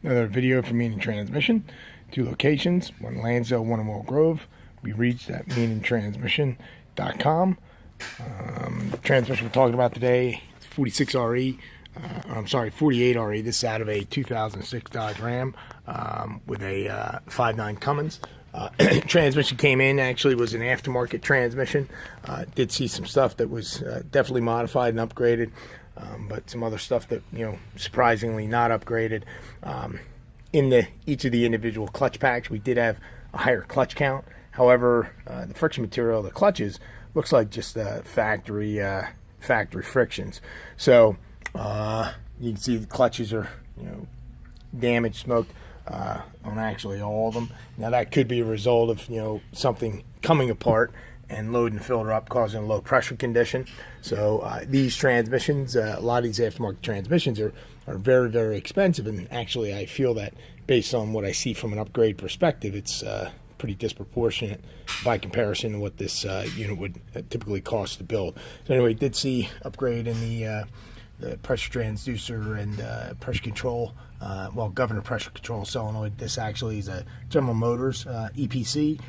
Another video from Meenan Transmission. 2 locations, one Lansdale, one in Willowgrove. We reached at MeenanTransmission.com. The transmission we're talking about today is 46RE. 48RE. This is out of a 2006 Dodge Ram with a 5.9 Cummins. Transmission came in, actually was an aftermarket transmission. Did see some stuff that was definitely modified and upgraded, but some other stuff that, surprisingly not upgraded. In each of the individual clutch packs, we did have a higher clutch count. However, the friction material of the clutches looks like just factory frictions. So you can see the clutches are damaged, smoked on actually all of them. Now that could be a result of something coming apart and loading the filter up, causing a low pressure condition. So these transmissions, a lot of these aftermarket transmissions are very, very expensive, and actually I feel that based on what I see from an upgrade perspective, it's pretty disproportionate by comparison to what this unit would typically cost to build. So anyway, did see upgrade in the pressure transducer and pressure control, governor pressure control solenoid. This actually is a General Motors EPC.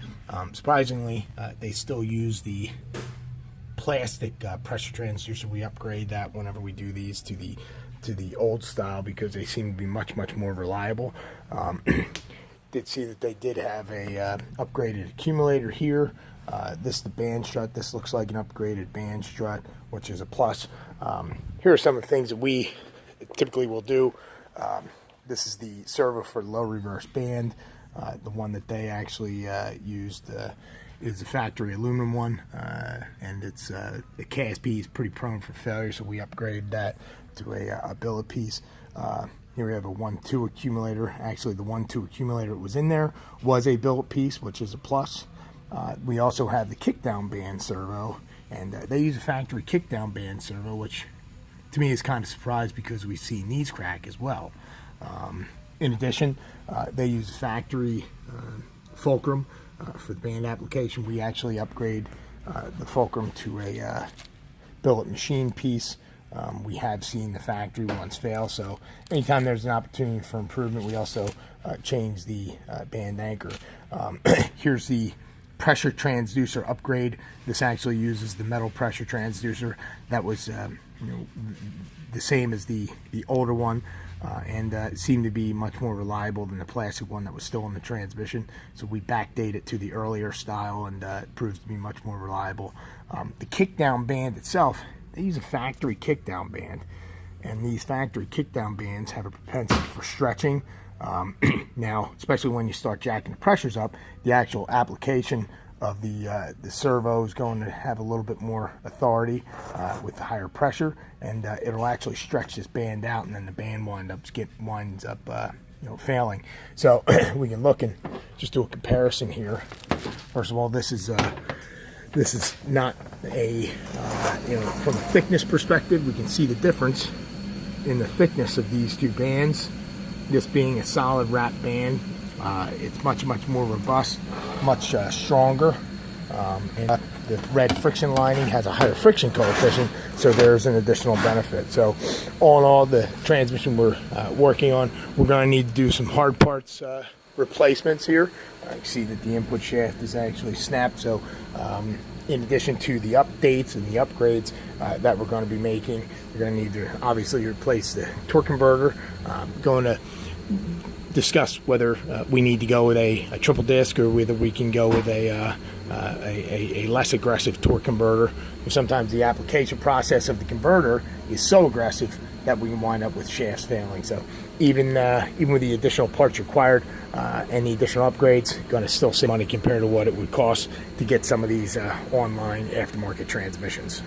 Surprisingly, they still use the plastic pressure transducer. We upgrade that whenever we do these to the old style because they seem to be much more reliable. Did see that they did have a upgraded accumulator here. This is the band strut. This looks like an upgraded band strut, which is a plus. Here are some of the things that we typically will do. This is the servo for low reverse band. The one that they actually used is a factory aluminum one, and it's the KSP is pretty prone for failure, so we upgraded that to a billet piece. Here we have a 1-2 accumulator. Actually, the 1-2 accumulator that was in there was a billet piece, which is a plus. We also have the kickdown band servo, and they use a factory kickdown band servo, which to me is kind of surprised because we've seen these crack as well. In addition, they use factory fulcrum for the band application. We actually upgrade the fulcrum to a billet machine piece. We have seen the factory ones fail, so anytime there's an opportunity for improvement, we also change the band anchor. Here's the pressure transducer upgrade. This actually uses the metal pressure transducer that was the same as the older one, and it seemed to be much more reliable than the plastic one that was still in the transmission. So we backdate it to the earlier style, and it proves to be much more reliable. The kickdown band itself, they use a factory kickdown band, and these factory kickdown bands have a propensity for stretching. Now, especially when you start jacking the pressures up, the actual application of the servo is going to have a little bit more authority with the higher pressure, and it'll actually stretch this band out, and then the band winds up failing. So we can look and just do a comparison here. First of all, this is not a from a thickness perspective, we can see the difference in the thickness of these two bands. This being a solid wrap band, it's much more robust, much stronger, and the red friction lining has a higher friction coefficient, so there's an additional benefit. So all in all, the transmission we're working on, we're going to need to do some hard parts replacements here. I can see that the input shaft is actually snapped, so in addition to the updates and the upgrades that we're going to be making, we're going to need to obviously replace the torque converter. Going to discuss whether we need to go with a triple disc or whether we can go with a less aggressive torque converter. Sometimes the application process of the converter is so aggressive that we can wind up with shafts failing. So even with the additional parts required and the additional upgrades, going to still save money compared to what it would cost to get some of these online aftermarket transmissions.